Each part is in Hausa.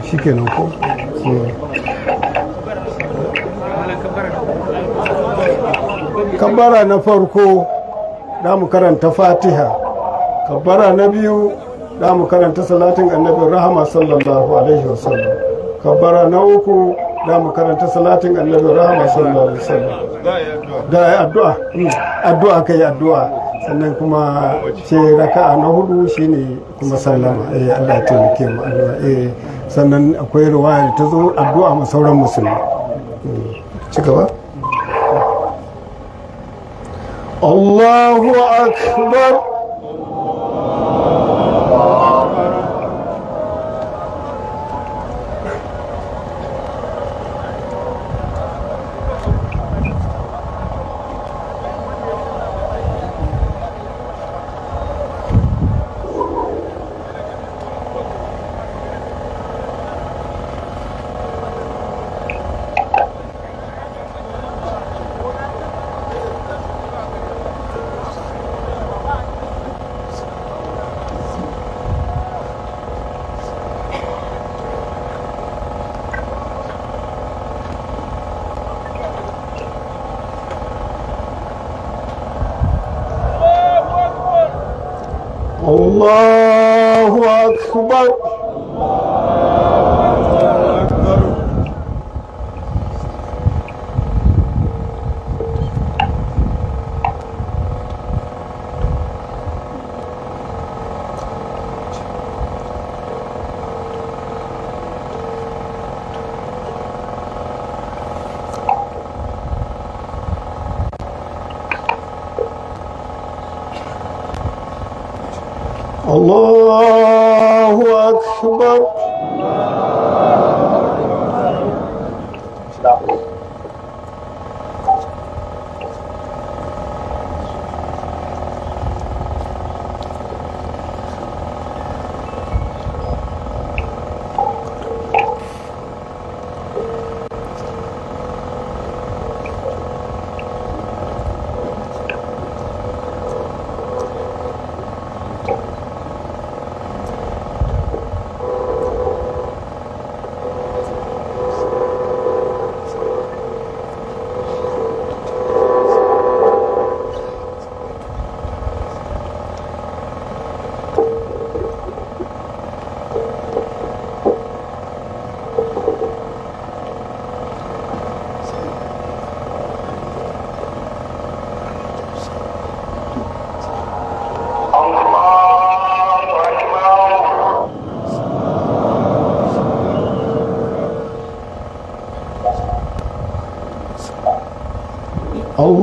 shi kenan ko kabbara na farko da mu karanta fatiha, kabbara na biyu da mu karanta salatin annabin rahama sallallahu alaihi wasallam, kabbara na uku da mu karanta salatin annabin rahama sallallahu alaihi wasallam da addu'a kai addu'a, sannan kuma ce raka'a na hudu shine kuma sallama. Allah ya taimake mu addu'a. Sannan akwai riwaya da ta zo addu'a ma sauran musulmi. Ci gaba. Allahu akbar. Allahu akbar. Allahu akbar.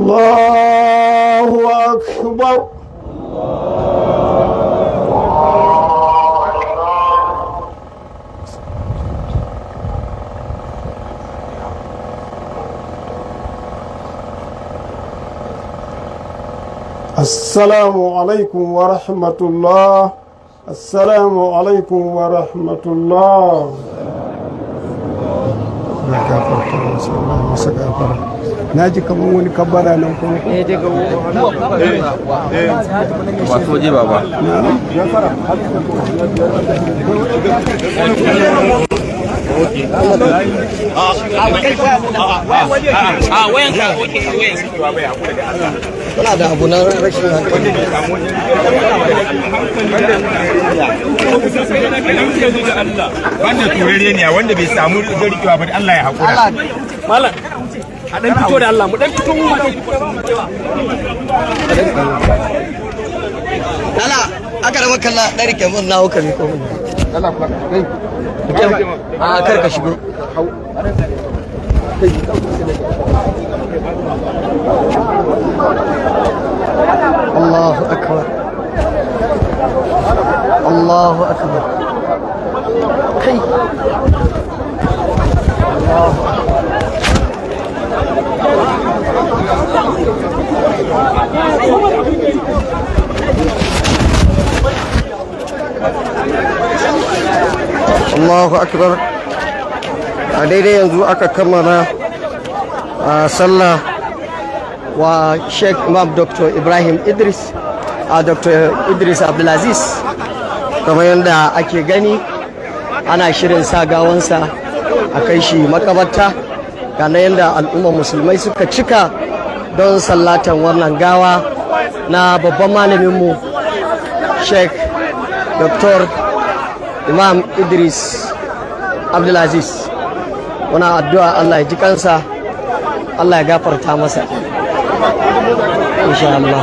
Allahu akbar. Assalamu alaikum wa rahmatullah. Assalamu alaikum wa rahmatullah. Na ji kamar wani kabbara nan kuma wato je baba Kana da abu na rashin hankali. wanda turere ne wanda bai samu zarikewa ba Allah ya haƙura. Malam, a ɗan fito da Allah, mu ɗan fito mu Lala, aka rama kalla ɗari kemun na hukar ne komin. Lala kuma, kai. A kar ka shigo. Allahu akbar. Allahu akbar. Kai. Allahu akbar. Allahu akbar. A daidai yanzu aka kammala a sallah wa Sheikh Imam Dr. Ibrahim Idris a Dr. Idris Abdulaziz, kamar yadda ake gani ana shirin sa gawansa a kai shi makabarta. Gane yadda al'ummar musulmai suka cika don sallatan wannan gawa na babban malaminmu Sheikh Dr. Imam Idris Abdulaziz. Muna addu'a Allah ya ji kansa, Allah ya gafarta masa insha Allah.